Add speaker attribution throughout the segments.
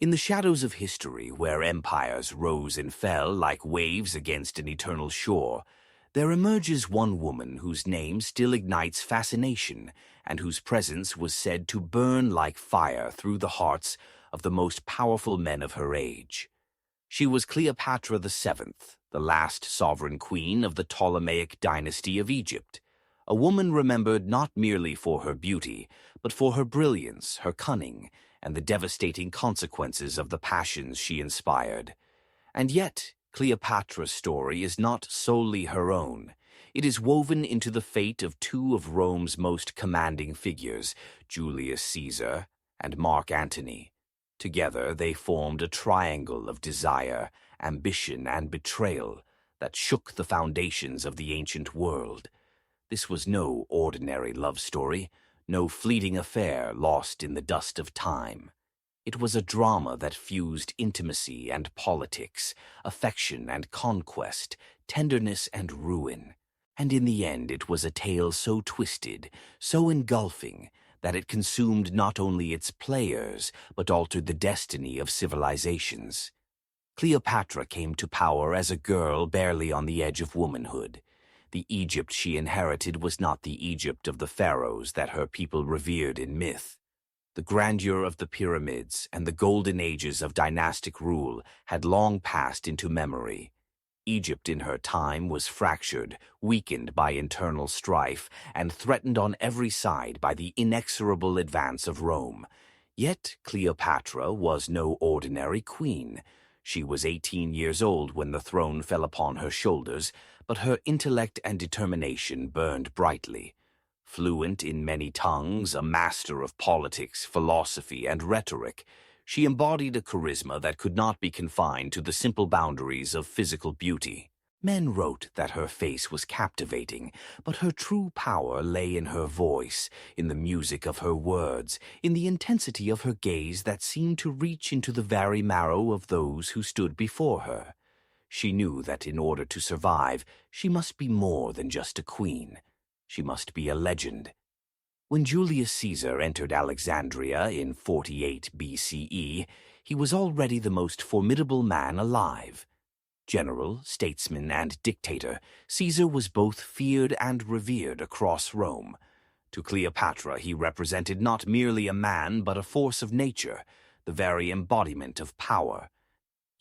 Speaker 1: In the shadows of history, where empires rose and fell like waves against an eternal shore, there emerges one woman whose name still ignites fascination and whose presence was said to burn like fire through the hearts of the most powerful men of her age. She was Cleopatra VII, the last sovereign queen of the Ptolemaic dynasty of Egypt, a woman remembered not merely for her beauty, but for her brilliance, her cunning, and the devastating consequences of the passions she inspired. And yet, Cleopatra's story is not solely her own. It is woven into the fate of two of Rome's most commanding figures, Julius Caesar and Mark Antony. Together they formed a triangle of desire, ambition, and betrayal that shook the foundations of the ancient world. This was no ordinary love story, no fleeting affair lost in the dust of time. It was a drama that fused intimacy and politics, affection and conquest, tenderness and ruin. And in the end it was a tale so twisted, so engulfing, that it consumed not only its players, but altered the destiny of civilizations. Cleopatra came to power as a girl barely on the edge of womanhood. The Egypt she inherited was not the Egypt of the pharaohs that her people revered in myth. The grandeur of the pyramids and the golden ages of dynastic rule had long passed into memory. Egypt in her time was fractured, weakened by internal strife, and threatened on every side by the inexorable advance of Rome. Yet Cleopatra was no ordinary queen. She was 18 years old when the throne fell upon her shoulders, but her intellect and determination burned brightly. Fluent in many tongues, a master of politics, philosophy, and rhetoric, she embodied a charisma that could not be confined to the simple boundaries of physical beauty. Men wrote that her face was captivating, but her true power lay in her voice, in the music of her words, in the intensity of her gaze that seemed to reach into the very marrow of those who stood before her. She knew that in order to survive, she must be more than just a queen. She must be a legend. When Julius Caesar entered Alexandria in 48 BCE, he was already the most formidable man alive. General, statesman, and dictator, Caesar was both feared and revered across Rome. To Cleopatra he represented not merely a man but a force of nature, the very embodiment of power.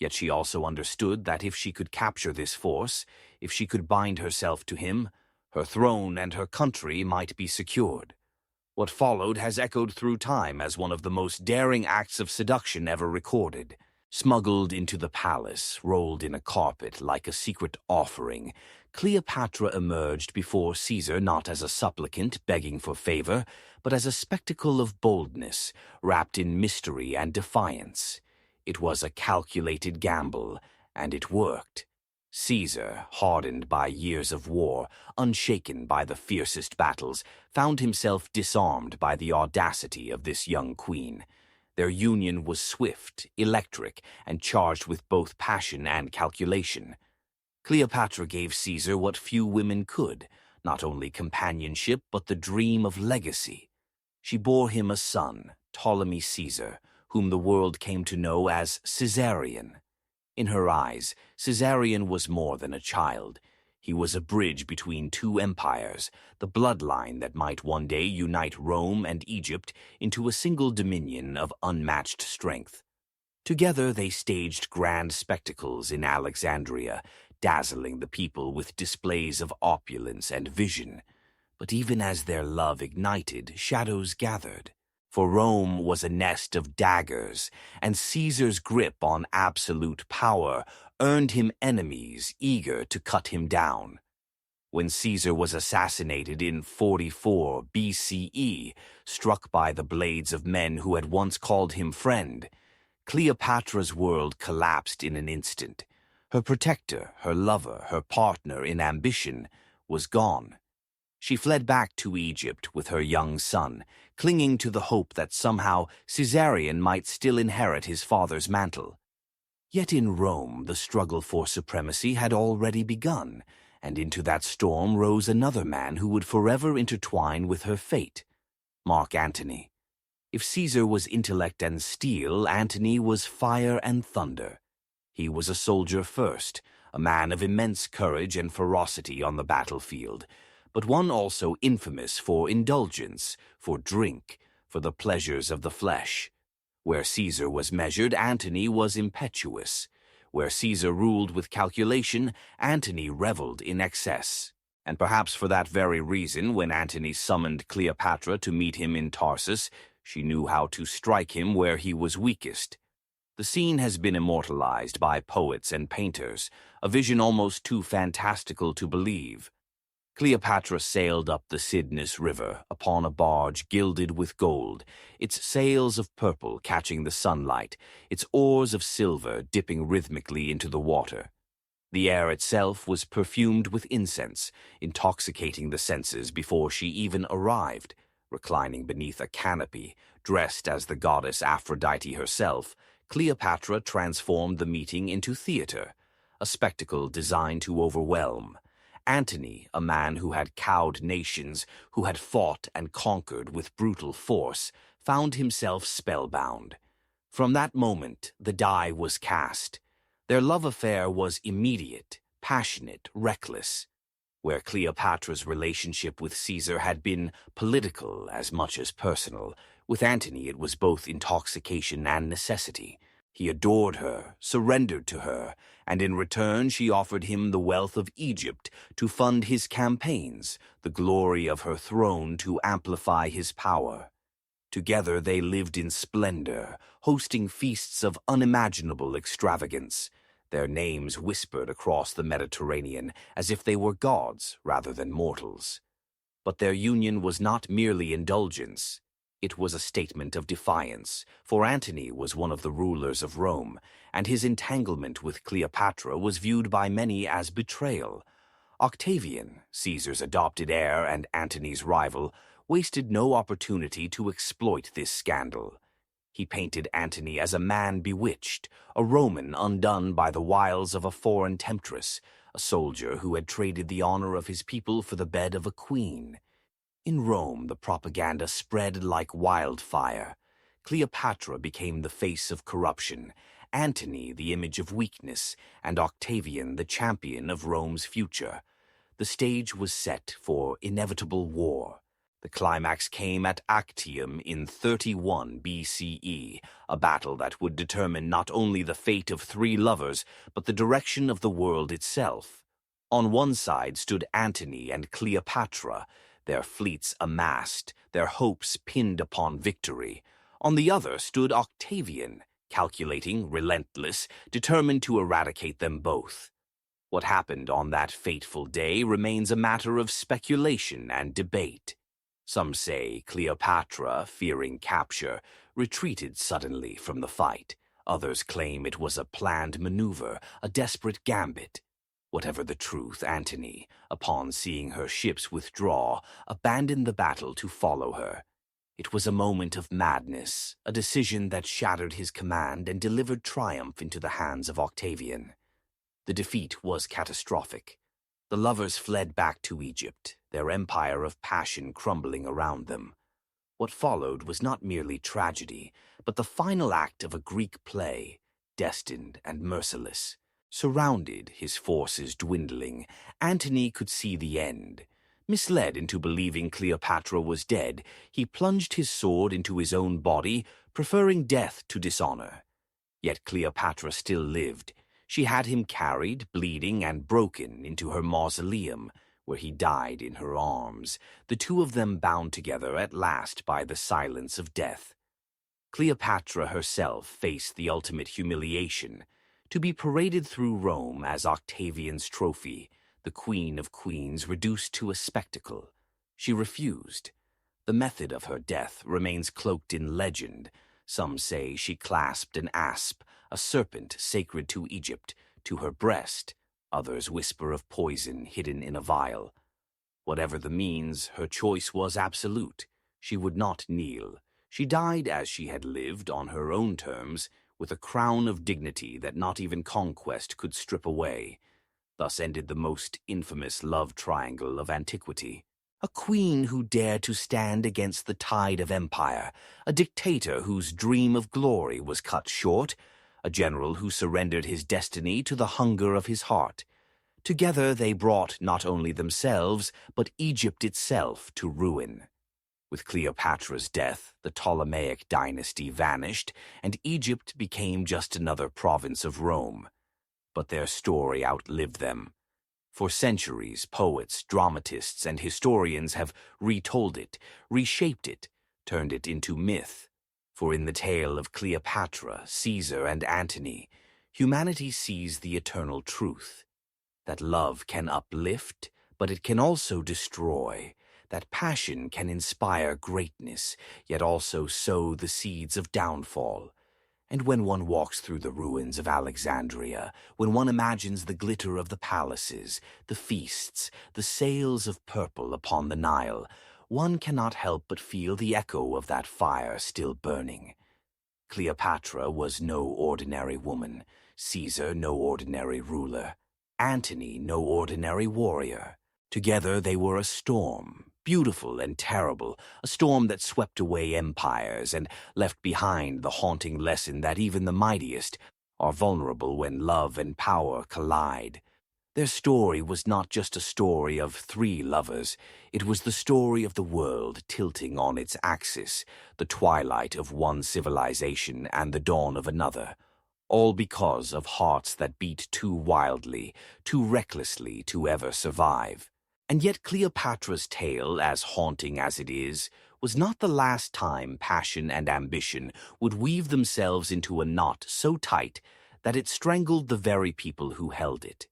Speaker 1: Yet she also understood that if she could capture this force, if she could bind herself to him, her throne and her country might be secured. What followed has echoed through time as one of the most daring acts of seduction ever recorded. Smuggled into the palace, rolled in a carpet like a secret offering, Cleopatra emerged before Caesar not as a supplicant begging for favor, but as a spectacle of boldness, wrapped in mystery and defiance. It was a calculated gamble, and it worked. Caesar, hardened by years of war, unshaken by the fiercest battles, found himself disarmed by the audacity of this young queen. Their union was swift, electric, and charged with both passion and calculation. Cleopatra gave Caesar what few women could, not only companionship but the dream of legacy. She bore him a son, Ptolemy Caesar, whom the world came to know as Caesarion. In her eyes, Caesarion was more than a child. He was a bridge between two empires, the bloodline that might one day unite Rome and Egypt into a single dominion of unmatched strength. Together they staged grand spectacles in Alexandria, dazzling the people with displays of opulence and vision. But even as their love ignited, shadows gathered. For Rome was a nest of daggers, and Caesar's grip on absolute power earned him enemies eager to cut him down. When Caesar was assassinated in 44 BCE, struck by the blades of men who had once called him friend, Cleopatra's world collapsed in an instant. Her protector, her lover, her partner in ambition was gone. She fled back to Egypt with her young son, clinging to the hope that somehow Caesarion might still inherit his father's mantle. Yet in Rome the struggle for supremacy had already begun, and into that storm rose another man who would forever intertwine with her fate, Mark Antony. If Caesar was intellect and steel, Antony was fire and thunder. He was a soldier first, a man of immense courage and ferocity on the battlefield, but one also infamous for indulgence, for drink, for the pleasures of the flesh. Where Caesar was measured, Antony was impetuous. Where Caesar ruled with calculation, Antony reveled in excess. And perhaps for that very reason, when Antony summoned Cleopatra to meet him in Tarsus, she knew how to strike him where he was weakest. The scene has been immortalized by poets and painters, a vision almost too fantastical to believe. Cleopatra sailed up the Cydnus River upon a barge gilded with gold, its sails of purple catching the sunlight, its oars of silver dipping rhythmically into the water. The air itself was perfumed with incense, intoxicating the senses before she even arrived. Reclining beneath a canopy, dressed as the goddess Aphrodite herself, Cleopatra transformed the meeting into theater, a spectacle designed to overwhelm. Antony, a man who had cowed nations, who had fought and conquered with brutal force, found himself spellbound. From that moment, the die was cast. Their love affair was immediate, passionate, reckless. Where Cleopatra's relationship with Caesar had been political as much as personal, with Antony it was both intoxication and necessity. He adored her, surrendered to her, and in return she offered him the wealth of Egypt to fund his campaigns, the glory of her throne to amplify his power. Together they lived in splendor, hosting feasts of unimaginable extravagance, their names whispered across the Mediterranean as if they were gods rather than mortals. But their union was not merely indulgence. It was a statement of defiance, for Antony was one of the rulers of Rome, and his entanglement with Cleopatra was viewed by many as betrayal. Octavian, Caesar's adopted heir and Antony's rival, wasted no opportunity to exploit this scandal. He painted Antony as a man bewitched, a Roman undone by the wiles of a foreign temptress, a soldier who had traded the honor of his people for the bed of a queen. In Rome, the propaganda spread like wildfire. Cleopatra became the face of corruption, Antony the image of weakness, and Octavian the champion of Rome's future. The stage was set for inevitable war. The climax came at Actium in 31 BCE, a battle that would determine not only the fate of three lovers, but the direction of the world itself. On one side stood Antony and Cleopatra, their fleets amassed, their hopes pinned upon victory. On the other stood Octavian, calculating, relentless, determined to eradicate them both. What happened on that fateful day remains a matter of speculation and debate. Some say Cleopatra, fearing capture, retreated suddenly from the fight. Others claim it was a planned maneuver, a desperate gambit. Whatever the truth, Antony, upon seeing her ships withdraw, abandoned the battle to follow her. It was a moment of madness, a decision that shattered his command and delivered triumph into the hands of Octavian. The defeat was catastrophic. The lovers fled back to Egypt, their empire of passion crumbling around them. What followed was not merely tragedy, but the final act of a Greek play, destined and merciless. Surrounded, his forces dwindling, Antony could see the end. Misled into believing Cleopatra was dead, he plunged his sword into his own body, preferring death to dishonor. Yet Cleopatra still lived. She had him carried, bleeding and broken, into her mausoleum, where he died in her arms, the two of them bound together at last by the silence of death. Cleopatra herself faced the ultimate humiliation, to be paraded through Rome as Octavian's trophy, the queen of queens reduced to a spectacle. She refused. The method of her death remains cloaked in legend. Some say she clasped an asp, a serpent sacred to Egypt, to her breast. Others whisper of poison hidden in a vial. Whatever the means, her choice was absolute. She would not kneel. She died as she had lived, on her own terms, with a crown of dignity that not even conquest could strip away. Thus ended the most infamous love triangle of antiquity. A queen who dared to stand against the tide of empire, a dictator whose dream of glory was cut short, a general who surrendered his destiny to the hunger of his heart. Together they brought not only themselves, but Egypt itself to ruin. With Cleopatra's death, the Ptolemaic dynasty vanished, and Egypt became just another province of Rome. But their story outlived them. For centuries, poets, dramatists, and historians have retold it, reshaped it, turned it into myth. For in the tale of Cleopatra, Caesar, and Antony, humanity sees the eternal truth, that love can uplift, but it can also destroy, that passion can inspire greatness, yet also sow the seeds of downfall. And when one walks through the ruins of Alexandria, when one imagines the glitter of the palaces, the feasts, the sails of purple upon the Nile, one cannot help but feel the echo of that fire still burning. Cleopatra was no ordinary woman, Caesar no ordinary ruler, Antony no ordinary warrior. Together they were a storm, beautiful and terrible, a storm that swept away empires and left behind the haunting lesson that even the mightiest are vulnerable when love and power collide. Their story was not just a story of three lovers. It was the story of the world tilting on its axis, the twilight of one civilization and the dawn of another, all because of hearts that beat too wildly, too recklessly to ever survive. And yet Cleopatra's tale, as haunting as it is, was not the last time passion and ambition would weave themselves into a knot so tight that it strangled the very people who held it.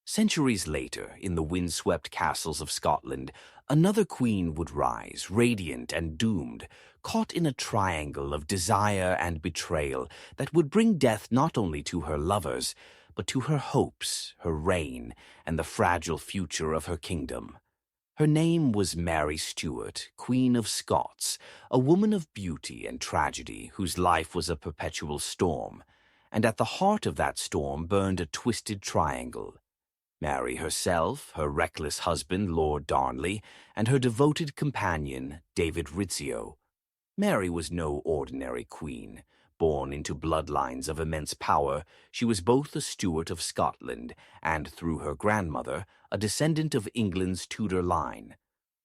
Speaker 1: Centuries later, in the windswept castles of Scotland, another queen would rise, radiant and doomed, caught in a triangle of desire and betrayal that would bring death not only to her lovers, but to her hopes, her reign, and the fragile future of her kingdom. Her name was Mary Stuart, Queen of Scots, a woman of beauty and tragedy whose life was a perpetual storm, and at the heart of that storm burned a twisted triangle. Mary herself, her reckless husband, Lord Darnley, and her devoted companion, David Rizzio. Mary was no ordinary queen. Born into bloodlines of immense power, she was both a Stuart of Scotland and, through her grandmother, a descendant of England's Tudor line.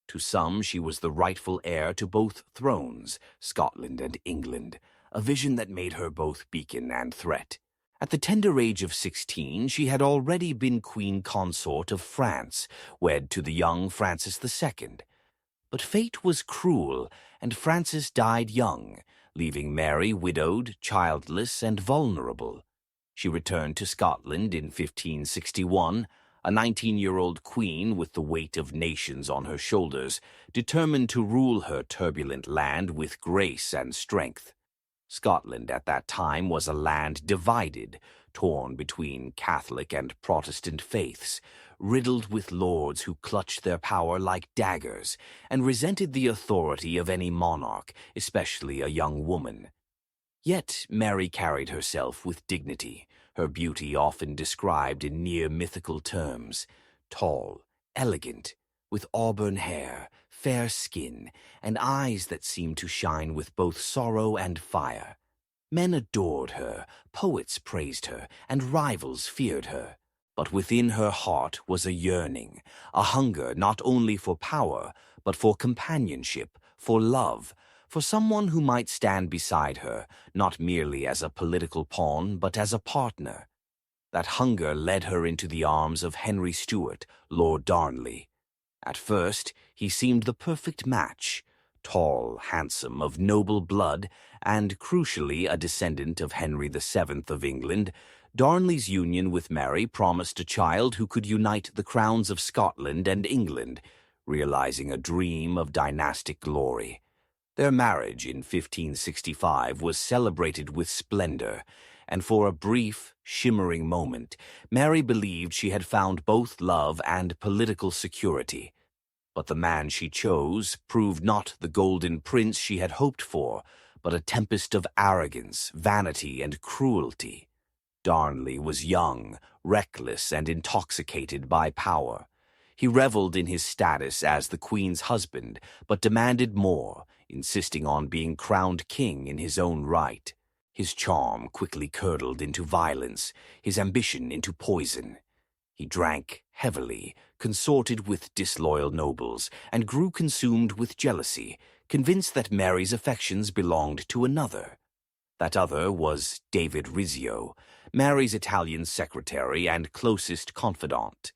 Speaker 1: To some, she was the rightful heir to both thrones, Scotland and England, a vision that made her both beacon and threat. At the tender age of 16, she had already been queen consort of France, wed to the young Francis II. But fate was cruel, and Francis died young, leaving Mary widowed, childless, and vulnerable. She returned to Scotland in 1561, a 19-year-old queen with the weight of nations on her shoulders, determined to rule her turbulent land with grace and strength. Scotland at that time was a land divided, torn between Catholic and Protestant faiths, riddled with lords who clutched their power like daggers and resented the authority of any monarch, especially a young woman. Yet Mary carried herself with dignity, her beauty often described in near mythical terms: tall, elegant, with auburn hair, fair skin, and eyes that seemed to shine with both sorrow and fire. Men adored her, poets praised her, and rivals feared her. But within her heart was a yearning, a hunger not only for power, but for companionship, for love, for someone who might stand beside her, not merely as a political pawn, but as a partner. That hunger led her into the arms of Henry Stuart, Lord Darnley. At first, he seemed the perfect match, tall, handsome, of noble blood, and, crucially, a descendant of Henry VII of England. Darnley's union with Mary promised a child who could unite the crowns of Scotland and England, realizing a dream of dynastic glory. Their marriage in 1565 was celebrated with splendor, and for a brief, shimmering moment, Mary believed she had found both love and political security. But the man she chose proved not the golden prince she had hoped for, but a tempest of arrogance, vanity, and cruelty. Darnley was young, reckless, and intoxicated by power. He reveled in his status as the queen's husband, but demanded more, insisting on being crowned king in his own right. His charm quickly curdled into violence, his ambition into poison. He drank heavily, consorted with disloyal nobles, and grew consumed with jealousy, convinced that Mary's affections belonged to another. That other was David Rizzio, Mary's Italian secretary and closest confidant.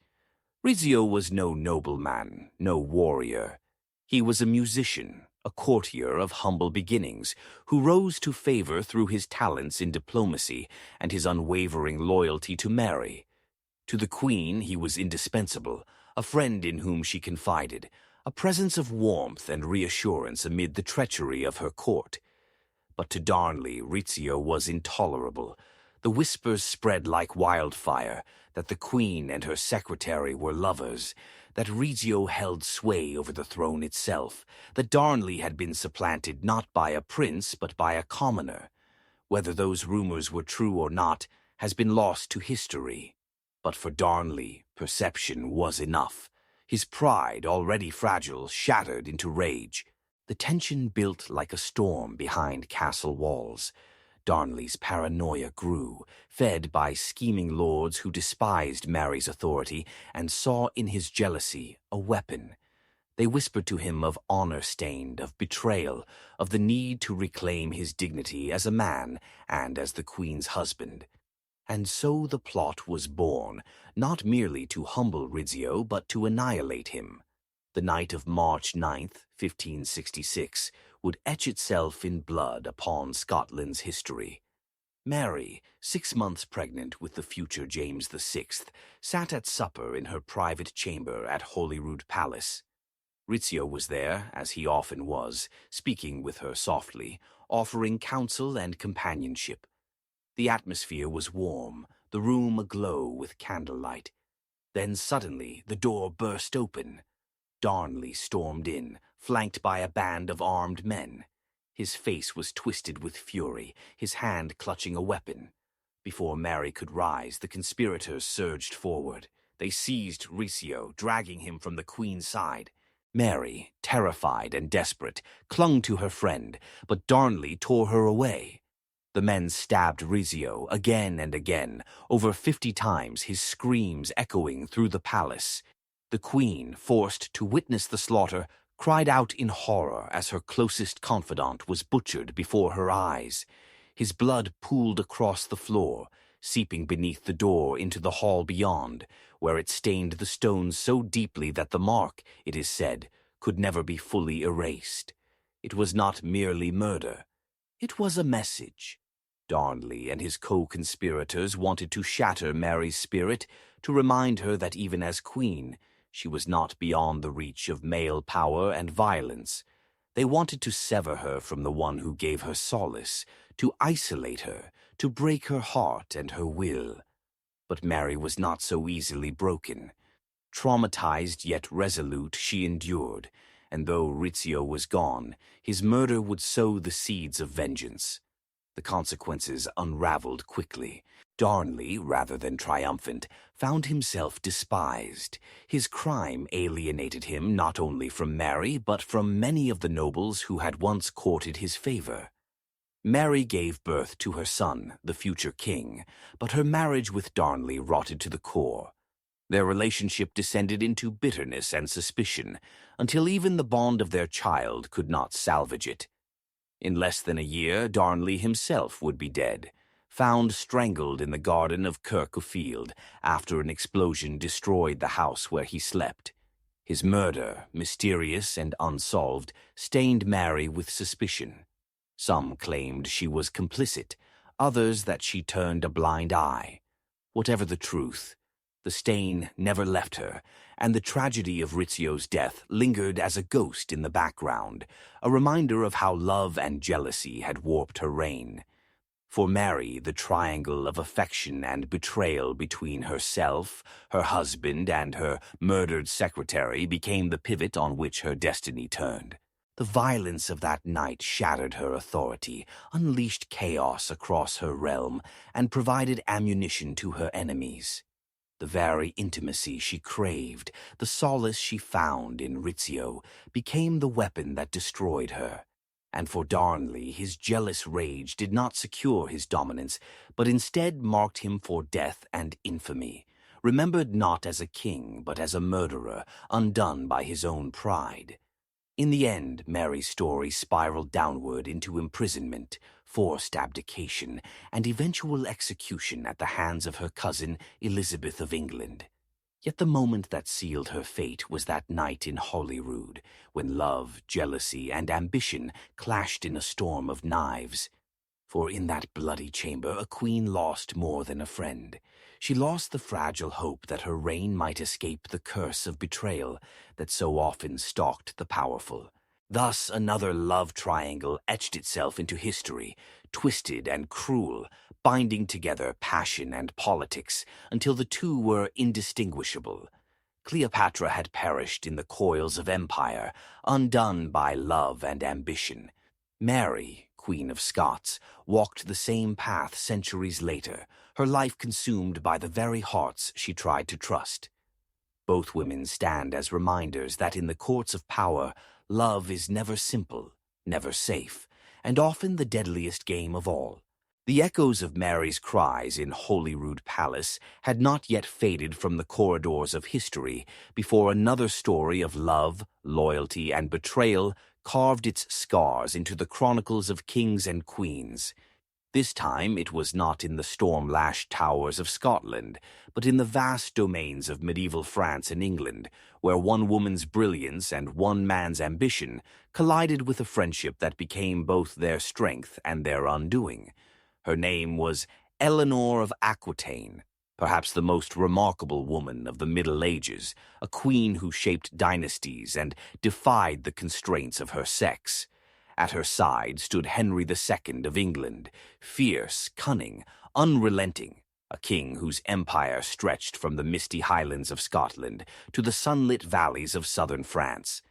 Speaker 1: Rizzio was no nobleman, no warrior. He was a musician, a courtier of humble beginnings, who rose to favor through his talents in diplomacy and his unwavering loyalty to Mary. To the queen he was indispensable, a friend in whom she confided, a presence of warmth and reassurance amid the treachery of her court. But to Darnley, Rizzio was intolerable. The whispers spread like wildfire that the queen and her secretary were lovers, that Rizzio held sway over the throne itself, that Darnley had been supplanted not by a prince but by a commoner. Whether those rumors were true or not has been lost to history. But for Darnley, perception was enough. His pride, already fragile, shattered into rage. The tension built like a storm behind castle walls. Darnley's paranoia grew, fed by scheming lords who despised Mary's authority and saw in his jealousy a weapon. They whispered to him of honor-stained, of betrayal, of the need to reclaim his dignity as a man and as the queen's husband. And so the plot was born, not merely to humble Rizzio, but to annihilate him. The night of March 9th, 1566, would etch itself in blood upon Scotland's history. Mary, 6 months pregnant with the future James VI, sat at supper in her private chamber at Holyrood Palace. Rizzio was there, as he often was, speaking with her softly, offering counsel and companionship. The atmosphere was warm, the room aglow with candlelight. Then suddenly the door burst open. Darnley stormed in, flanked by a band of armed men. His face was twisted with fury, his hand clutching a weapon. Before Mary could rise, the conspirators surged forward. They seized Rizzio, dragging him from the queen's side. Mary, terrified and desperate, clung to her friend, but Darnley tore her away. The men stabbed Rizzio again and again, over 50 times, his screams echoing through the palace. The queen, forced to witness the slaughter, cried out in horror as her closest confidant was butchered before her eyes. His blood pooled across the floor, seeping beneath the door into the hall beyond, where it stained the stones so deeply that the mark, it is said, could never be fully erased. It was not merely murder. It was a message. Darnley and his co-conspirators wanted to shatter Mary's spirit, to remind her that even as queen, she was not beyond the reach of male power and violence. They wanted to sever her from the one who gave her solace, to isolate her, to break her heart and her will. But Mary was not so easily broken. Traumatized yet resolute, she endured, and though Rizzio was gone, his murder would sow the seeds of vengeance. The consequences unraveled quickly. Darnley, rather than triumphant, found himself despised. His crime alienated him not only from Mary, but from many of the nobles who had once courted his favor. Mary gave birth to her son, the future king, but her marriage with Darnley rotted to the core. Their relationship descended into bitterness and suspicion, until even the bond of their child could not salvage it. In less than a year, Darnley himself would be dead, found strangled in the garden of Kirk-o-Field after an explosion destroyed the house where he slept. His murder, mysterious and unsolved, stained Mary with suspicion. Some claimed she was complicit, others that she turned a blind eye. Whatever the truth, the stain never left her, and the tragedy of Rizzio's death lingered as a ghost in the background, a reminder of how love and jealousy had warped her reign. For Mary, the triangle of affection and betrayal between herself, her husband, and her murdered secretary became the pivot on which her destiny turned. The violence of that night shattered her authority, unleashed chaos across her realm, and provided ammunition to her enemies. The very intimacy she craved, the solace she found in Rizzio, became the weapon that destroyed her. And for Darnley, his jealous rage did not secure his dominance, but instead marked him for death and infamy, remembered not as a king, but as a murderer, undone by his own pride. In the end, Mary's story spiraled downward into imprisonment, forced abdication, and eventual execution at the hands of her cousin Elizabeth of England. Yet the moment that sealed her fate was that night in Holyrood, when love, jealousy, and ambition clashed in a storm of knives. For in that bloody chamber a queen lost more than a friend. She lost the fragile hope that her reign might escape the curse of betrayal that so often stalked the powerful. Thus another love triangle etched itself into history, twisted and cruel, binding together passion and politics until the two were indistinguishable. Cleopatra had perished in the coils of empire, undone by love and ambition. Mary, Queen of Scots, walked the same path centuries later, her life consumed by the very hearts she tried to trust. Both women stand as reminders that in the courts of power, love is never simple, never safe, and often the deadliest game of all. The echoes of Mary's cries in Holyrood Palace had not yet faded from the corridors of history before another story of love, loyalty, and betrayal carved its scars into the chronicles of kings and queens. This time it was not in the storm-lashed towers of Scotland, but in the vast domains of medieval France and England, where one woman's brilliance and one man's ambition collided with a friendship that became both their strength and their undoing. Her name was Eleanor of Aquitaine, perhaps the most remarkable woman of the Middle Ages, a queen who shaped dynasties and defied the constraints of her sex. At her side stood Henry II of England, fierce, cunning, unrelenting, a king whose empire stretched from the misty highlands of Scotland to the sunlit valleys of southern France.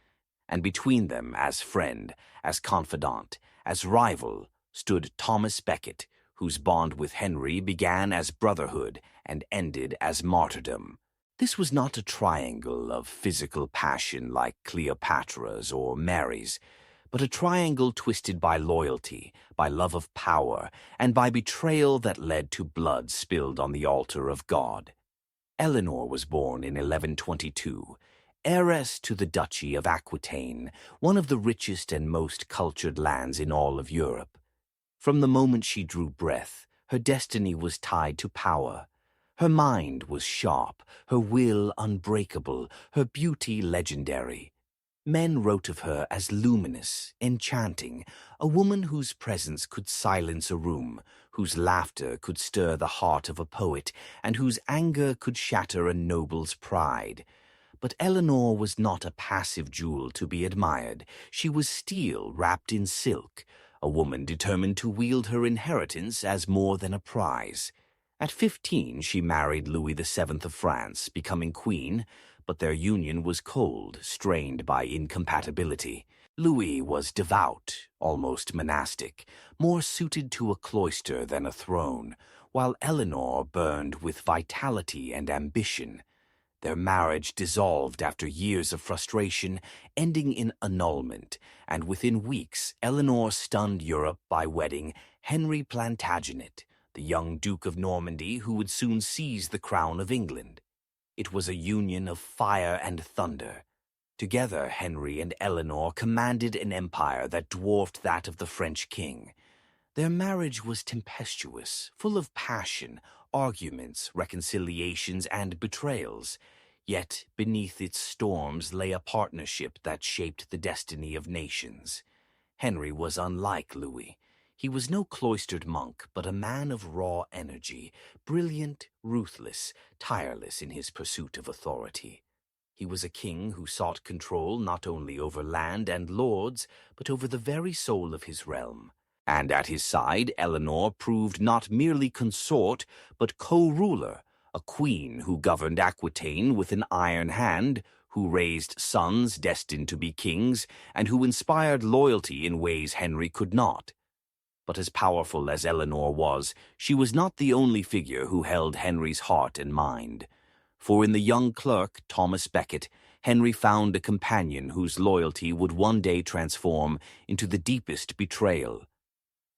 Speaker 1: And between them, as friend, as confidant, as rival, stood Thomas Beckett, whose bond with Henry began as brotherhood and ended as martyrdom. This was not a triangle of physical passion like Cleopatra's or Mary's, but a triangle twisted by loyalty, by love of power, and by betrayal that led to blood spilled on the altar of God. Eleanor was born in 1122, heiress to the Duchy of Aquitaine, one of the richest and most cultured lands in all of Europe. From the moment she drew breath, her destiny was tied to power. Her mind was sharp, her will unbreakable, her beauty legendary. Men wrote of her as luminous, enchanting, a woman whose presence could silence a room, whose laughter could stir the heart of a poet, and whose anger could shatter a noble's pride. But Eleanor was not a passive jewel to be admired. She was steel wrapped in silk, a woman determined to wield her inheritance as more than a prize. At 15, she married Louis VII of France, becoming queen, but their union was cold, strained by incompatibility. Louis was devout, almost monastic, more suited to a cloister than a throne, while Eleanor burned with vitality and ambition. Their marriage dissolved after years of frustration, ending in annulment, and within weeks Eleanor stunned Europe by wedding Henry Plantagenet, the young Duke of Normandy who would soon seize the crown of England. It was a union of fire and thunder. Together, Henry and Eleanor commanded an empire that dwarfed that of the French king. Their marriage was tempestuous, full of passion, arguments, reconciliations, and betrayals. Yet beneath its storms lay a partnership that shaped the destiny of nations. Henry was unlike Louis. He was no cloistered monk, but a man of raw energy, brilliant, ruthless, tireless in his pursuit of authority. He was a king who sought control not only over land and lords, but over the very soul of his realm. And at his side, Eleanor proved not merely consort, but co-ruler, a queen who governed Aquitaine with an iron hand, who raised sons destined to be kings, and who inspired loyalty in ways Henry could not. But as powerful as Eleanor was, she was not the only figure who held Henry's heart and mind. For in the young clerk, Thomas Beckett, Henry found a companion whose loyalty would one day transform into the deepest betrayal.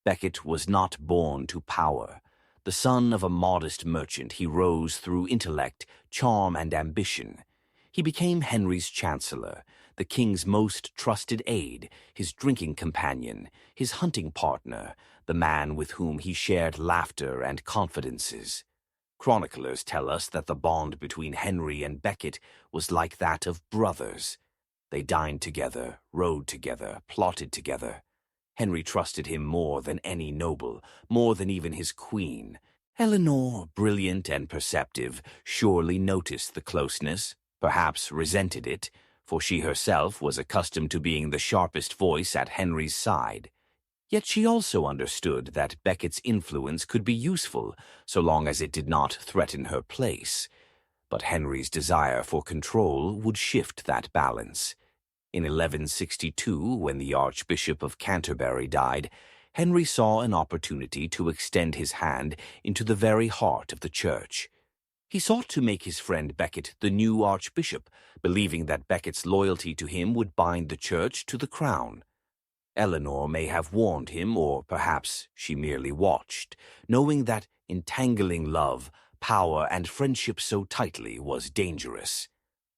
Speaker 1: Beckett was not born to power. The son of a modest merchant, he rose through intellect, charm, and ambition. He became Henry's chancellor, the king's most trusted aide, his drinking companion, his hunting partner, the man with whom he shared laughter and confidences. Chroniclers tell us that the bond between Henry and Beckett was like that of brothers. They dined together, rode together, plotted together. Henry trusted him more than any noble, more than even his queen. Eleanor, brilliant and perceptive, surely noticed the closeness, perhaps resented it, for she herself was accustomed to being the sharpest voice at Henry's side. Yet she also understood that Beckett's influence could be useful so long as it did not threaten her place. But Henry's desire for control would shift that balance. In 1162, when the Archbishop of Canterbury died, Henry saw an opportunity to extend his hand into the very heart of the church. He sought to make his friend Beckett the new archbishop, believing that Beckett's loyalty to him would bind the church to the crown. Eleanor may have warned him, or perhaps she merely watched, knowing that entangling love, power, and friendship so tightly was dangerous.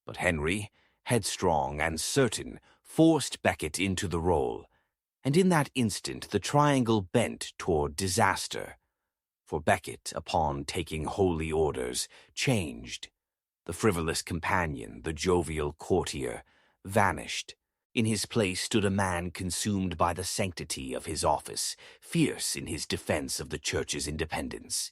Speaker 1: But Henry, headstrong and certain, forced Beckett into the role, and in that instant the triangle bent toward disaster. For Beckett, upon taking holy orders, changed. The frivolous companion, the jovial courtier, vanished. In his place stood a man consumed by the sanctity of his office, fierce in his defense of the church's independence.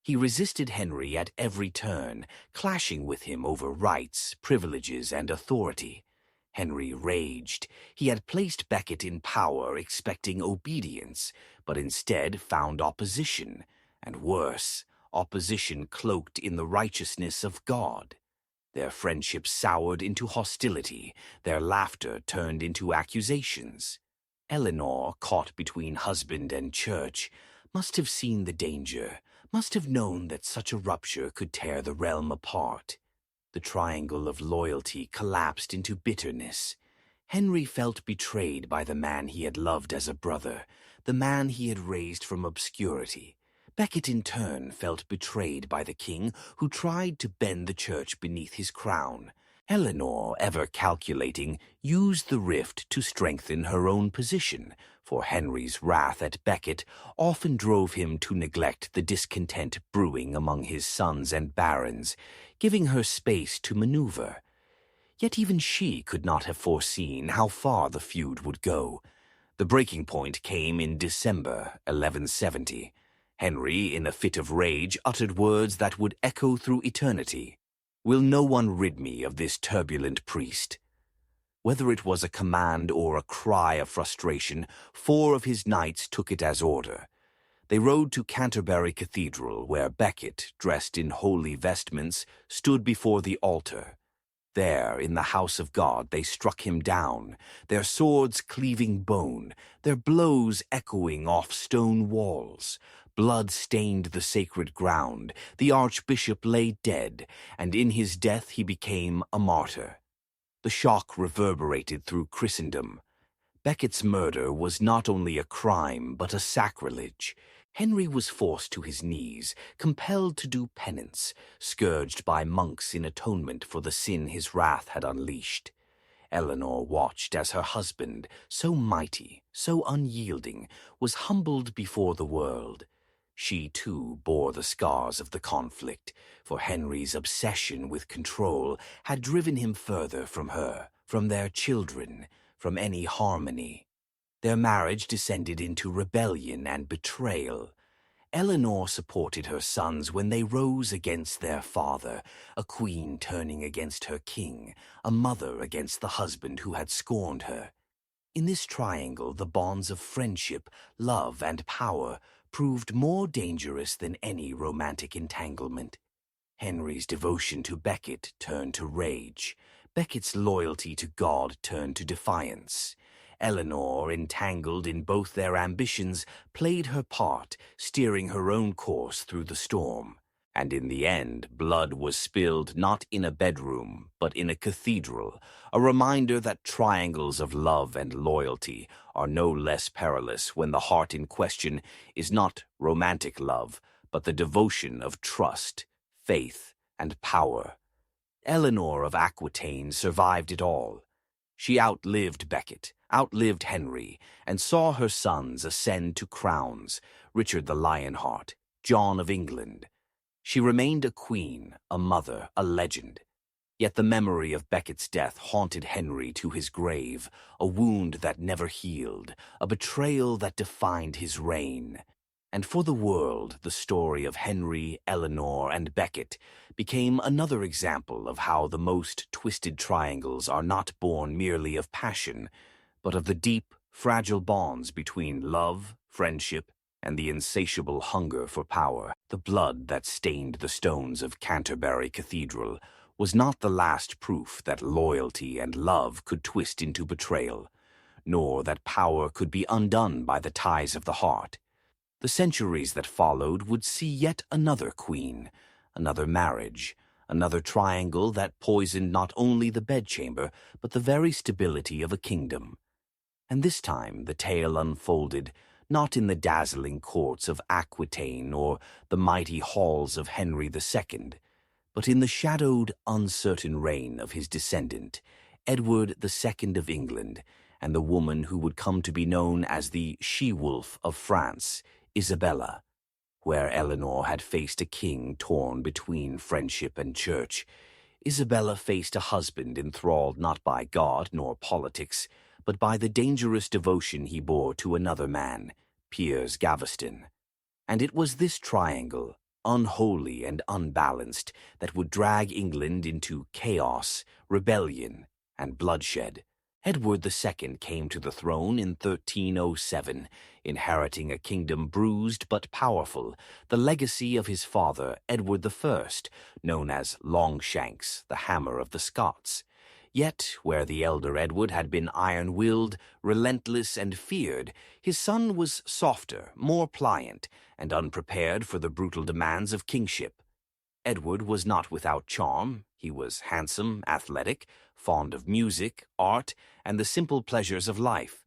Speaker 1: He resisted Henry at every turn, clashing with him over rights, privileges, and authority. Henry raged. He had placed Beckett in power expecting obedience, but instead found opposition, and worse, opposition cloaked in the righteousness of God. Their friendship soured into hostility, their laughter turned into accusations. Eleanor, caught between husband and church, must have seen the danger, must have known that such a rupture could tear the realm apart. The triangle of loyalty collapsed into bitterness. Henry felt betrayed by the man he had loved as a brother, the man he had raised from obscurity. Beckett in turn felt betrayed by the king who tried to bend the church beneath his crown. Eleanor, ever calculating, used the rift to strengthen her own position, for Henry's wrath at Beckett often drove him to neglect the discontent brewing among his sons and barons, giving her space to maneuver. Yet even she could not have foreseen how far the feud would go. The breaking point came in December 1170. Henry, in a fit of rage, uttered words that would echo through eternity. "Will no one rid me of this turbulent priest?" Whether it was a command or a cry of frustration, 4 of his knights took it as order. They rode to Canterbury Cathedral, where Beckett, dressed in holy vestments, stood before the altar. There, in the house of God, they struck him down, their swords cleaving bone, their blows echoing off stone walls. Blood stained the sacred ground, the archbishop lay dead, and in his death he became a martyr. The shock reverberated through Christendom. Beckett's murder was not only a crime, but a sacrilege. Henry was forced to his knees, compelled to do penance, scourged by monks in atonement for the sin his wrath had unleashed. Eleanor watched as her husband, so mighty, so unyielding, was humbled before the world. She, too, bore the scars of the conflict, for Henry's obsession with control had driven him further from her, from their children, from any harmony. Their marriage descended into rebellion and betrayal. Eleanor supported her sons when they rose against their father, a queen turning against her king, a mother against the husband who had scorned her. In this triangle, the bonds of friendship, love, and power proved more dangerous than any romantic entanglement. Henry's devotion to Beckett turned to rage. Beckett's loyalty to God turned to defiance. Eleanor, entangled in both their ambitions, played her part, steering her own course through the storm. And in the end, blood was spilled not in a bedroom, but in a cathedral, a reminder that triangles of love and loyalty are no less perilous when the heart in question is not romantic love, but the devotion of trust, faith, and power. Eleanor of Aquitaine survived it all. She outlived Beckett, outlived Henry, and saw her sons ascend to crowns, Richard the Lionheart, John of England. She remained a queen, a mother, a legend. Yet the memory of Beckett's death haunted Henry to his grave, a wound that never healed, a betrayal that defined his reign. And for the world, the story of Henry, Eleanor, and Beckett became another example of how the most twisted triangles are not born merely of passion, but of the deep, fragile bonds between love, friendship, and the insatiable hunger for power. The blood that stained the stones of Canterbury Cathedral was not the last proof that loyalty and love could twist into betrayal, nor that power could be undone by the ties of the heart. The centuries that followed would see yet another queen, another marriage, another triangle that poisoned not only the bedchamber, but the very stability of a kingdom. And this time the tale unfolded not in the dazzling courts of Aquitaine or the mighty halls of Henry II, but in the shadowed, uncertain reign of his descendant, Edward II of England, and the woman who would come to be known as the she-wolf of France, Isabella. Where Eleanor had faced a king torn between friendship and church, Isabella faced a husband enthralled not by God nor politics, but by the dangerous devotion he bore to another man, Piers Gaveston. And it was this triangle, unholy and unbalanced, that would drag England into chaos, rebellion, and bloodshed. Edward II came to the throne in 1307, inheriting a kingdom bruised but powerful, the legacy of his father, Edward I, known as Longshanks, the Hammer of the Scots. Yet, where the elder Edward had been iron-willed, relentless, and feared, his son was softer, more pliant, and unprepared for the brutal demands of kingship. Edward was not without charm. He was handsome, athletic, fond of music, art, and the simple pleasures of life.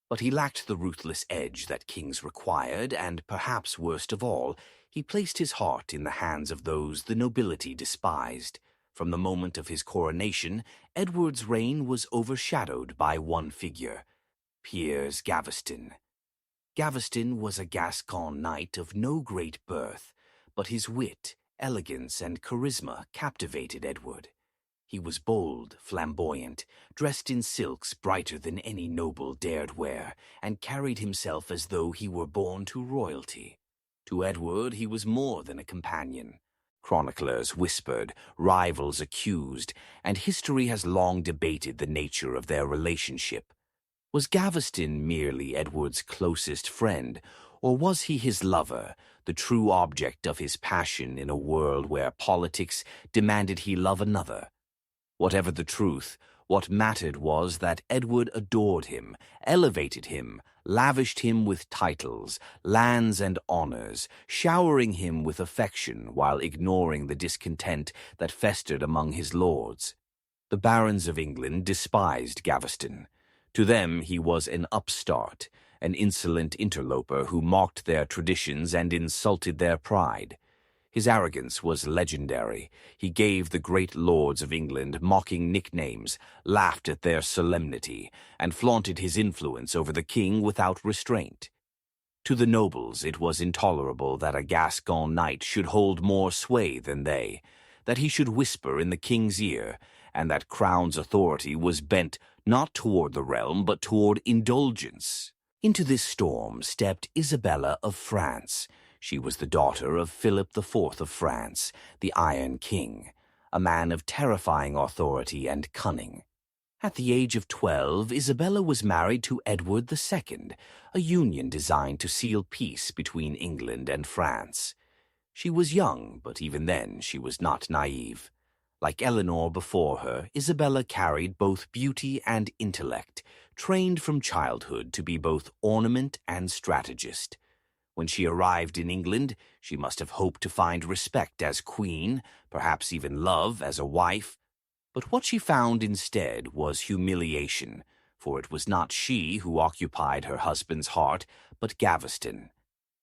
Speaker 1: But he lacked the ruthless edge that kings required, and, perhaps worst of all, he placed his heart in the hands of those the nobility despised. From the moment of his coronation, Edward's reign was overshadowed by one figure, Piers Gaveston. Gaveston was a Gascon knight of no great birth, but his wit, elegance, and charisma captivated Edward. He was bold, flamboyant, dressed in silks brighter than any noble dared wear, and carried himself as though he were born to royalty. To Edward he was more than a companion. Chroniclers whispered, rivals accused, and history has long debated the nature of their relationship. Was Gaveston merely Edward's closest friend, or was he his lover, the true object of his passion in a world where politics demanded he love another? Whatever the truth, what mattered was that Edward adored him, elevated him, lavished him with titles, lands, and honors, showering him with affection while ignoring the discontent that festered among his lords. The barons of England despised Gaveston. To them he was an upstart, an insolent interloper who mocked their traditions and insulted their pride. His arrogance was legendary. He gave the great lords of England mocking nicknames, laughed at their solemnity, and flaunted his influence over the king without restraint. To the nobles it was intolerable that a Gascon knight should hold more sway than they, that he should whisper in the king's ear, and that crown's authority was bent not toward the realm but toward indulgence. Into this storm stepped Isabella of France. She was the daughter of Philip IV of France, the Iron King, a man of terrifying authority and cunning. At the age of 12, Isabella was married to Edward II, a union designed to seal peace between England and France. She was young, but even then she was not naive. Like Eleanor before her, Isabella carried both beauty and intellect, trained from childhood to be both ornament and strategist. When she arrived in England, she must have hoped to find respect as queen, perhaps even love as a wife. But what she found instead was humiliation, for it was not she who occupied her husband's heart, but Gaveston.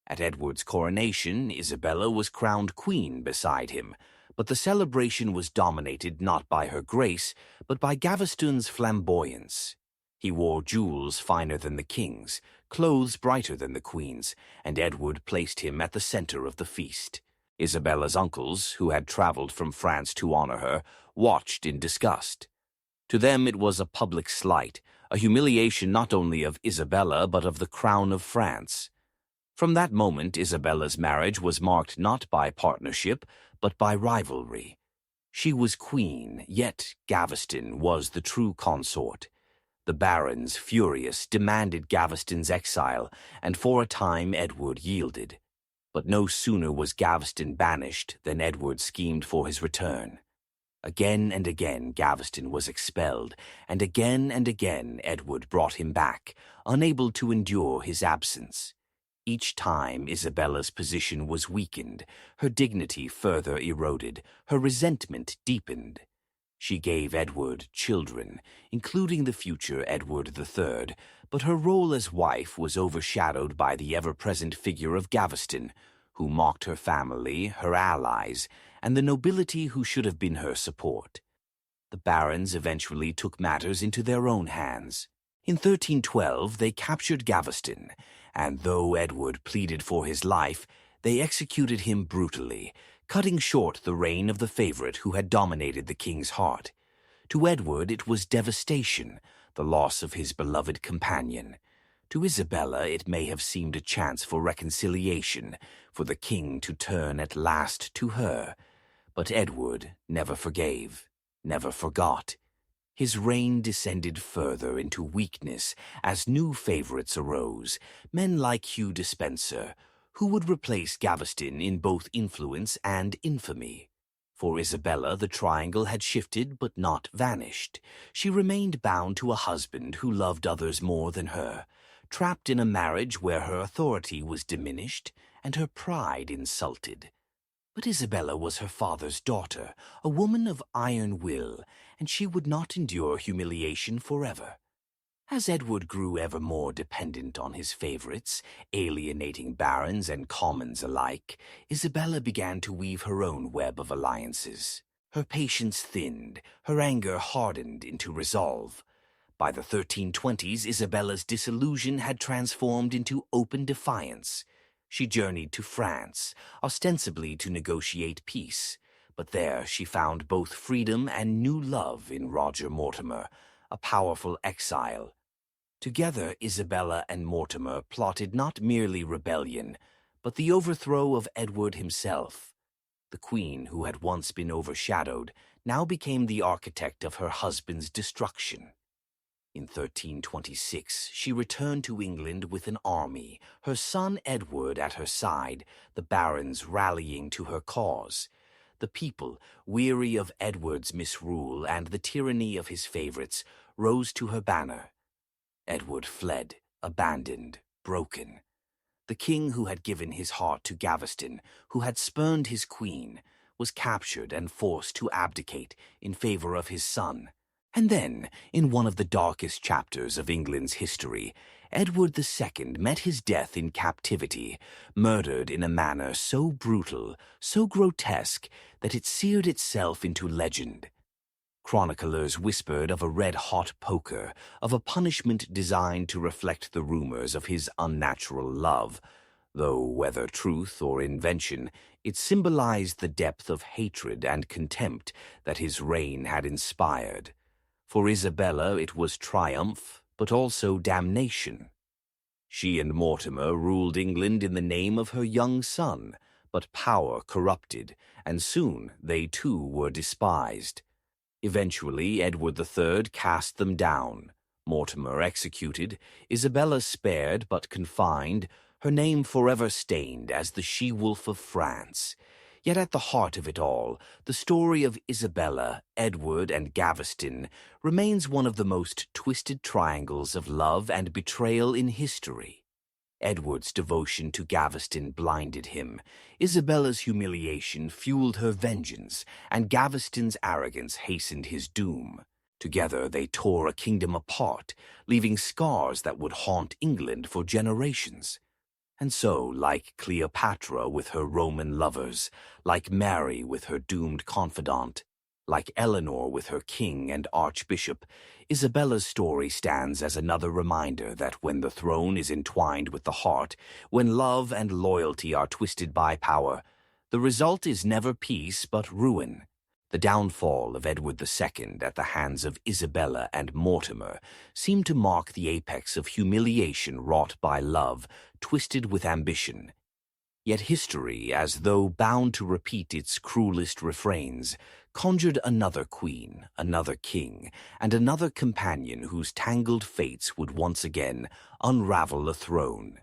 Speaker 1: At Edward's coronation, Isabella was crowned queen beside him, but the celebration was dominated not by her grace, but by Gaveston's flamboyance. He wore jewels finer than the king's, clothes brighter than the queen's, and Edward placed him at the center of the feast. Isabella's uncles, who had traveled from France to honor her, watched in disgust. To them it was a public slight, a humiliation not only of Isabella but of the crown of France. From that moment, Isabella's marriage was marked not by partnership, but by rivalry. She was queen, yet Gaveston was the true consort. The barons, furious, demanded Gaveston's exile, and for a time Edward yielded. But no sooner was Gaveston banished than Edward schemed for his return. Again and again Gaveston was expelled, and again Edward brought him back, unable to endure his absence. Each time Isabella's position was weakened, her dignity further eroded, her resentment deepened. She gave Edward children, including the future Edward III, but her role as wife was overshadowed by the ever-present figure of Gaveston, who mocked her family, her allies, and the nobility who should have been her support. The barons eventually took matters into their own hands. In 1312 they captured Gaveston, and though Edward pleaded for his life, they executed him brutally, cutting short the reign of the favorite who had dominated the king's heart. To Edward it was devastation, the loss of his beloved companion. To Isabella it may have seemed a chance for reconciliation, for the king to turn at last to her. But Edward never forgave, never forgot. His reign descended further into weakness as new favorites arose, men like Hugh Despenser, who would replace Gaveston in both influence and infamy. For Isabella, the triangle had shifted but not vanished. She remained bound to a husband who loved others more than her, trapped in a marriage where her authority was diminished and her pride insulted. But Isabella was her father's daughter, a woman of iron will, and she would not endure humiliation forever. As Edward grew ever more dependent on his favorites, alienating barons and commons alike, Isabella began to weave her own web of alliances. Her patience thinned, her anger hardened into resolve. By the 1320s, Isabella's disillusion had transformed into open defiance. She journeyed to France, ostensibly to negotiate peace, but there she found both freedom and new love in Roger Mortimer, a powerful exile. Together, Isabella and Mortimer plotted not merely rebellion, but the overthrow of Edward himself. The queen, who had once been overshadowed, now became the architect of her husband's destruction. In 1326, she returned to England with an army, her son Edward at her side, the barons rallying to her cause. The people, weary of Edward's misrule and the tyranny of his favorites, rose to her banner. Edward fled, abandoned, broken. The king who had given his heart to Gaveston, who had spurned his queen, was captured and forced to abdicate in favor of his son. And then, in one of the darkest chapters of England's history, Edward II met his death in captivity, murdered in a manner so brutal, so grotesque, that it seared itself into legend. Chroniclers whispered of a red-hot poker, of a punishment designed to reflect the rumors of his unnatural love, though whether truth or invention, it symbolized the depth of hatred and contempt that his reign had inspired. For Isabella it was triumph, but also damnation. She and Mortimer ruled England in the name of her young son, but power corrupted, and soon they too were despised. Eventually Edward III cast them down, Mortimer executed, Isabella spared but confined, her name forever stained as the she-wolf of France. Yet at the heart of it all, the story of Isabella, Edward, and Gaveston remains one of the most twisted triangles of love and betrayal in history. Edward's devotion to Gaveston blinded him. Isabella's humiliation fueled her vengeance, and Gaveston's arrogance hastened his doom. Together they tore a kingdom apart, leaving scars that would haunt England for generations. And so, like Cleopatra with her Roman lovers, like Mary with her doomed confidant, like Eleanor with her king and archbishop, Isabella's story stands as another reminder that when the throne is entwined with the heart, when love and loyalty are twisted by power, the result is never peace but ruin. The downfall of Edward II at the hands of Isabella and Mortimer seemed to mark the apex of humiliation wrought by love, twisted with ambition. Yet history, as though bound to repeat its cruelest refrains, conjured another queen, another king, and another companion whose tangled fates would once again unravel a throne.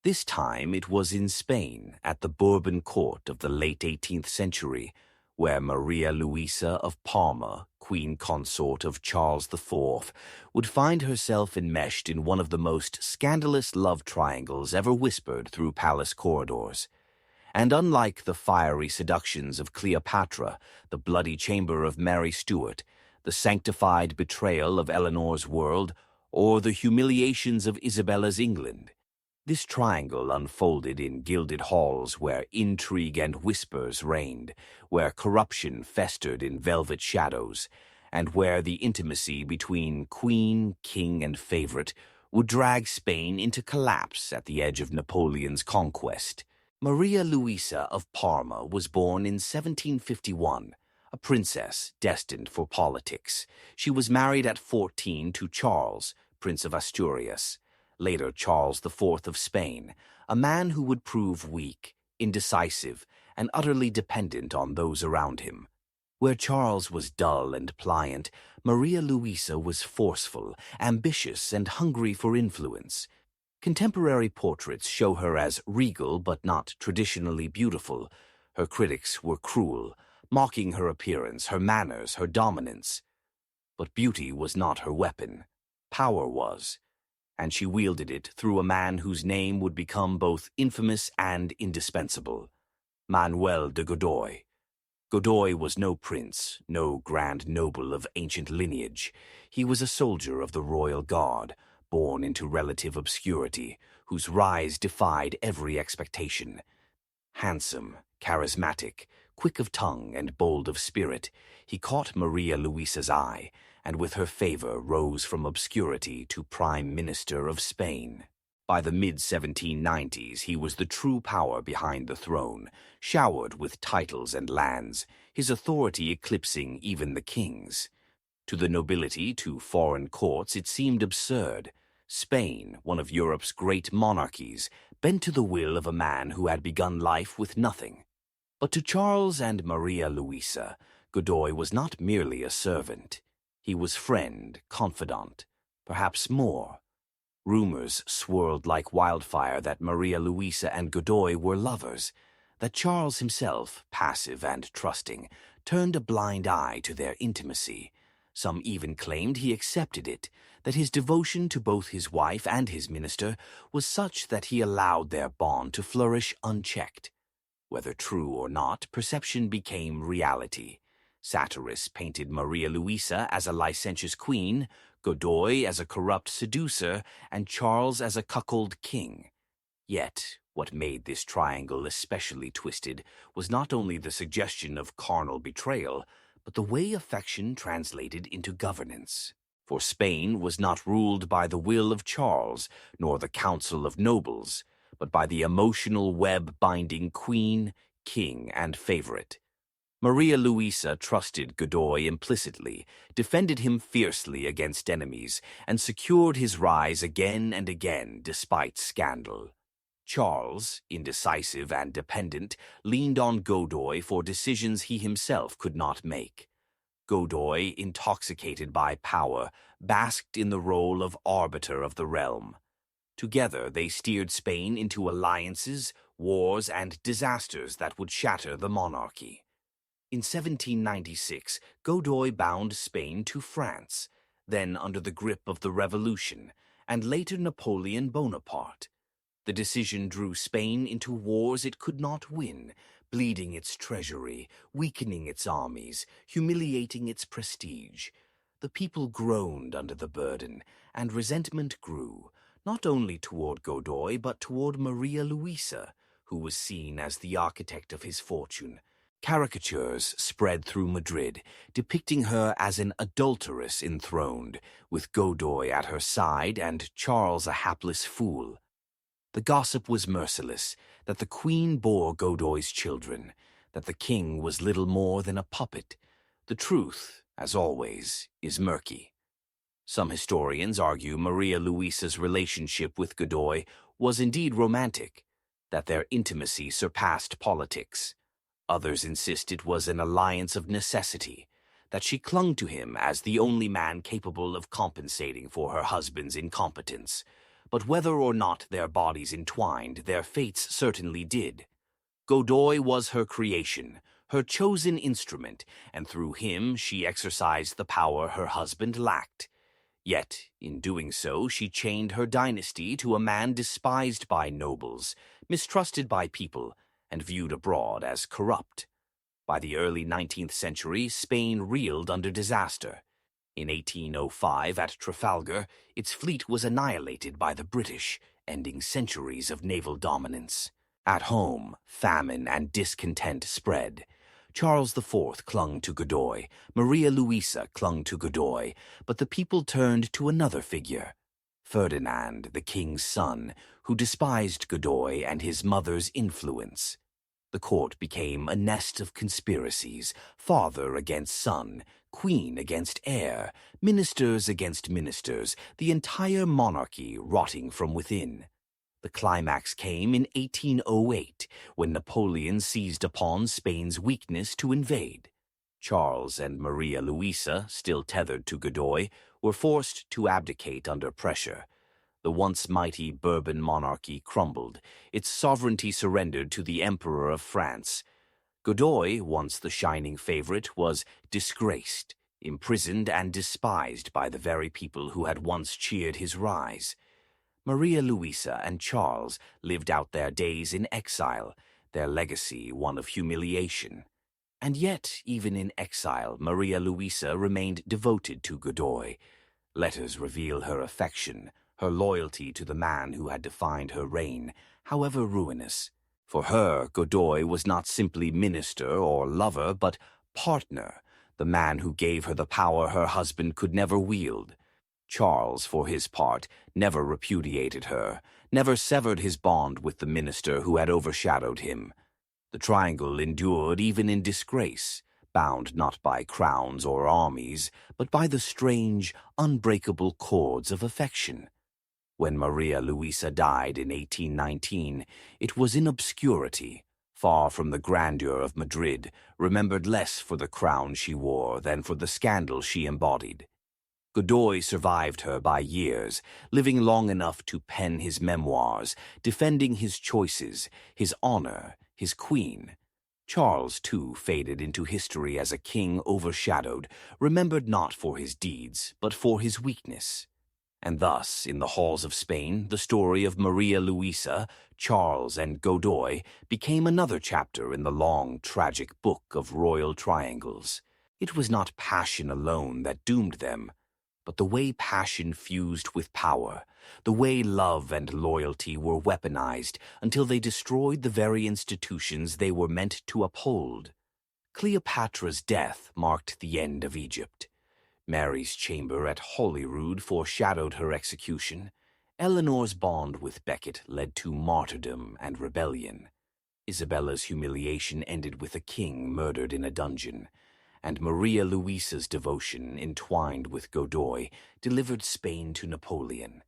Speaker 1: This time it was in Spain, at the Bourbon court of the late 18th century, where Maria Louisa of Parma, queen consort of Charles IV, would find herself enmeshed in one of the most scandalous love triangles ever whispered through palace corridors. And unlike the fiery seductions of Cleopatra, the bloody chamber of Mary Stuart, the sanctified betrayal of Eleanor's world, or the humiliations of Isabella's England, this triangle unfolded in gilded halls where intrigue and whispers reigned, where corruption festered in velvet shadows, and where the intimacy between queen, king, and favorite would drag Spain into collapse at the edge of Napoleon's conquest. Maria Louisa of Parma was born in 1751, a princess destined for politics. She was married at 14 to Charles, Prince of Asturias, later Charles IV of Spain, a man who would prove weak, indecisive, and utterly dependent on those around him. Where Charles was dull and pliant, Maria Louisa was forceful, ambitious, and hungry for influence. Contemporary portraits show her as regal but not traditionally beautiful. Her critics were cruel, mocking her appearance, her manners, her dominance. But beauty was not her weapon. Power was, and she wielded it through a man whose name would become both infamous and indispensable: Manuel de Godoy. Godoy was no prince, no grand noble of ancient lineage. He was a soldier of the royal guard, born into relative obscurity, whose rise defied every expectation. Handsome, charismatic, quick of tongue and bold of spirit, he caught Maria Louisa's eye, and with her favor rose from obscurity to Prime Minister of Spain. By the mid-1790s, he was the true power behind the throne, showered with titles and lands, his authority eclipsing even the king's. To the nobility, to foreign courts, it seemed absurd. Spain, one of Europe's great monarchies, bent to the will of a man who had begun life with nothing. But to Charles and Maria Louisa, Godoy was not merely a servant. He was friend, confidant, perhaps more. Rumors swirled like wildfire that Maria Louisa and Godoy were lovers, that Charles himself, passive and trusting, turned a blind eye to their intimacy. Some even claimed he accepted it, that his devotion to both his wife and his minister was such that he allowed their bond to flourish unchecked. Whether true or not, perception became reality. Satirists painted Maria Louisa as a licentious queen, Godoy as a corrupt seducer, and Charles as a cuckold king. Yet, what made this triangle especially twisted was not only the suggestion of carnal betrayal, but the way affection translated into governance. For Spain was not ruled by the will of Charles, nor the council of nobles, but by the emotional web binding queen, king, and favorite. Maria Louisa trusted Godoy implicitly, defended him fiercely against enemies, and secured his rise again and again despite scandal. Charles, indecisive and dependent, leaned on Godoy for decisions he himself could not make. Godoy, intoxicated by power, basked in the role of arbiter of the realm. Together they steered Spain into alliances, wars, and disasters that would shatter the monarchy. In 1796, Godoy bound Spain to France, then under the grip of the Revolution, and later Napoleon Bonaparte. The decision drew Spain into wars it could not win, bleeding its treasury, weakening its armies, humiliating its prestige. The people groaned under the burden, and resentment grew, not only toward Godoy but toward Maria Louisa, who was seen as the architect of his fortune. Caricatures spread through Madrid, depicting her as an adulteress enthroned, with Godoy at her side and Charles a hapless fool. The gossip was merciless, that the queen bore Godoy's children, that the king was little more than a puppet. The truth, as always, is murky. Some historians argue Maria Louisa's relationship with Godoy was indeed romantic, that their intimacy surpassed politics. Others insist it was an alliance of necessity, that she clung to him as the only man capable of compensating for her husband's incompetence. But whether or not their bodies entwined, their fates certainly did. Godoy was her creation, her chosen instrument, and through him she exercised the power her husband lacked. Yet, in doing so, she chained her dynasty to a man despised by nobles, mistrusted by people, and viewed abroad as corrupt. By the early 19th century, Spain reeled under disaster. In 1805, at Trafalgar, its fleet was annihilated by the British, ending centuries of naval dominance. At home, famine and discontent spread. Charles IV clung to Godoy, Maria Louisa clung to Godoy, but the people turned to another figure, Ferdinand, the king's son, who despised Godoy and his mother's influence. The court became a nest of conspiracies, father against son, queen against heir, ministers against ministers, the entire monarchy rotting from within. The climax came in 1808, when Napoleon seized upon Spain's weakness to invade. Charles and Maria Louisa, still tethered to Godoy, were forced to abdicate under pressure. The once mighty Bourbon monarchy crumbled, its sovereignty surrendered to the Emperor of France. Godoy, once the shining favorite, was disgraced, imprisoned, and despised by the very people who had once cheered his rise. Maria Louisa and Charles lived out their days in exile, their legacy one of humiliation. And yet, even in exile, Maria Louisa remained devoted to Godoy. Letters reveal her affection, her loyalty to the man who had defined her reign, however ruinous. For her, Godoy was not simply minister or lover, but partner, the man who gave her the power her husband could never wield. Charles, for his part, never repudiated her, never severed his bond with the minister who had overshadowed him. The triangle endured even in disgrace, bound not by crowns or armies, but by the strange, unbreakable cords of affection. When Maria Louisa died in 1819, it was in obscurity, far from the grandeur of Madrid, remembered less for the crown she wore than for the scandal she embodied. Godoy survived her by years, living long enough to pen his memoirs, defending his choices, his honor, his queen. Charles, too, faded into history as a king overshadowed, remembered not for his deeds, but for his weakness. And thus, in the halls of Spain, the story of Maria Louisa, Charles, and Godoy became another chapter in the long, tragic book of royal triangles. It was not passion alone that doomed them, but the way passion fused with power, the way love and loyalty were weaponized until they destroyed the very institutions they were meant to uphold. Cleopatra's death marked the end of Egypt. Mary's chamber at Holyrood foreshadowed her execution. Eleanor's bond with Beckett led to martyrdom and rebellion. Isabella's humiliation ended with a king murdered in a dungeon, and Maria Louisa's devotion, entwined with Godoy, delivered Spain to Napoleon.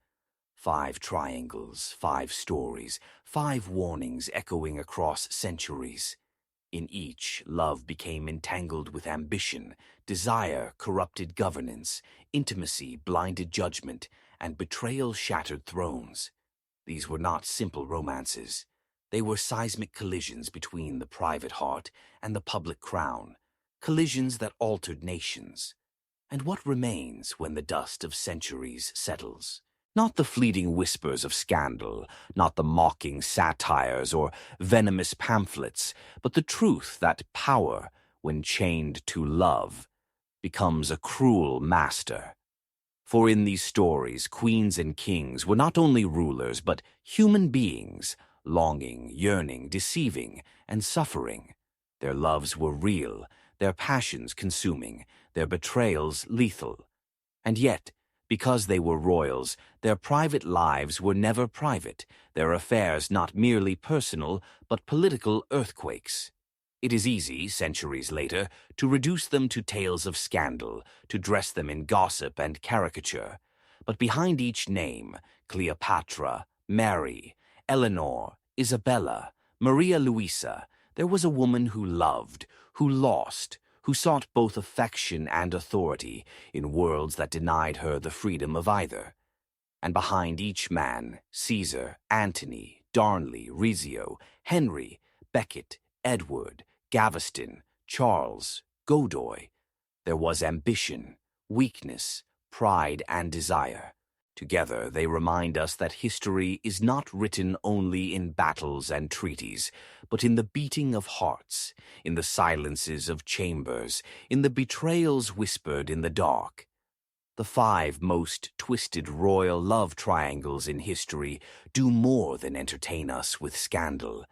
Speaker 1: 5 triangles, 5 stories, 5 warnings echoing across centuries. In each, love became entangled with ambition, desire corrupted governance, intimacy blinded judgment, and betrayal shattered thrones. These were not simple romances. They were seismic collisions between the private heart and the public crown, collisions that altered nations. And what remains when the dust of centuries settles? Not the fleeting whispers of scandal, not the mocking satires or venomous pamphlets, but the truth that power, when chained to love, becomes a cruel master. For in these stories, queens and kings were not only rulers, but human beings, longing, yearning, deceiving, and suffering. Their loves were real, their passions consuming, their betrayals lethal. And yet, because they were royals, their private lives were never private, their affairs not merely personal, but political earthquakes. It is easy, centuries later, to reduce them to tales of scandal, to dress them in gossip and caricature. But behind each name, Cleopatra, Mary, Eleanor, Isabella, Maria Louisa, there was a woman who loved, who lost, who sought both affection and authority in worlds that denied her the freedom of either. And behind each man, Caesar, Antony, Darnley, Rizzio, Henry, Beckett, Edward, Gaveston, Charles, Godoy, there was ambition, weakness, pride, and desire. Together, they remind us that history is not written only in battles and treaties, but in the beating of hearts, in the silences of chambers, in the betrayals whispered in the dark. The 5 most twisted royal love triangles in history do more than entertain us with scandal.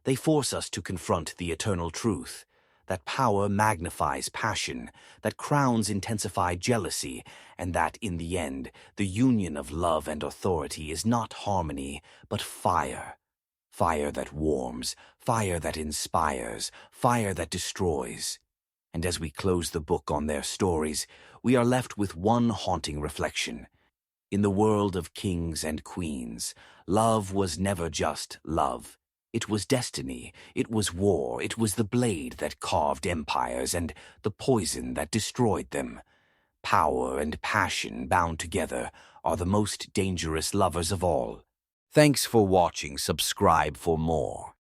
Speaker 1: They force us to confront the eternal truth, that power magnifies passion, that crowns intensify jealousy, and that, in the end, the union of love and authority is not harmony, but fire. Fire that warms, fire that inspires, fire that destroys. And as we close the book on their stories, we are left with one haunting reflection. In the world of kings and queens, love was never just love. It was destiny, it was war, it was the blade that carved empires and the poison that destroyed them. Power and passion bound together are the most dangerous lovers of all. Thanks for watching. Subscribe for more.